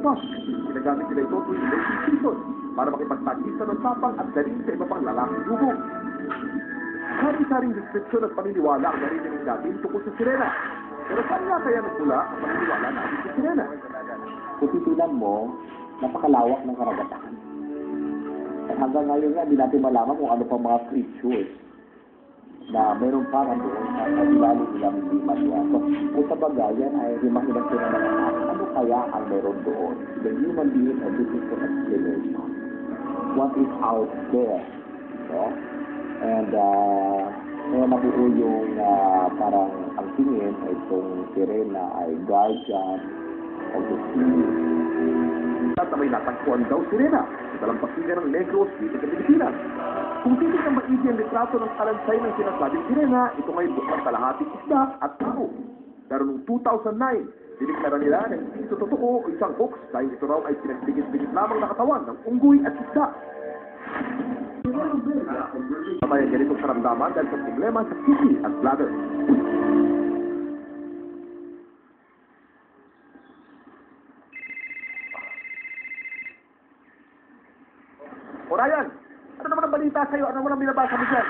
Puff. Ginagamit nila ito tuwing racing season para makipagtagisa ng tapang at galing sa iba pang lalaking lubong. Sari-saring description at paniniwala ang naririnig natin tungkol sa sirena. Pero saan nga kaya nagmula ang paniniwala natin sa sirena? Kung titinan mo, napakalawak ng karagatan. At hanggang ngayon nga, hindi natin malaman kung ano pa mga creatures na meron pa nandoon sa ilalim nilang liman niya. So, kung sa bagayan ay himahinag ko na naman, ano kaya ang meron doon? The human being are looking for explanation. What is out there? So, and kaya nabuo yung parang ang tingin ay itong sirena ay guardian of the sea. At may natagpuan daw sirena sa dalampasigan ng Negros dito sa Pilipinas. Kung titignan maigi ang litrato ng kalansay ng sinasabing sirena, ito ngay bukang kalahating isda at tao. Pero noong 2009, diniklara nila na hindi ito totoo o isang hoax dahil ito raw ay pinagbigit-bigit lamang na katawan ng unggoy at isda. Sabay ang ganitong karamdaman dahil sa problema sa kidney at bladder. O Ryan, ano naman ang balita sa'yo? Ano naman ang binabasa mo dyan?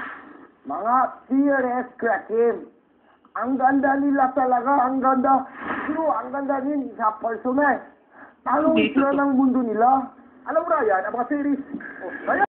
Mga PRS Kraken. Ang ganda nila talaga. Ang ganda. Pero ang ganda din sa personal. Tanong sila ng mundo nila. Alam mo Ryan, ang mga series. Oh, Ryan!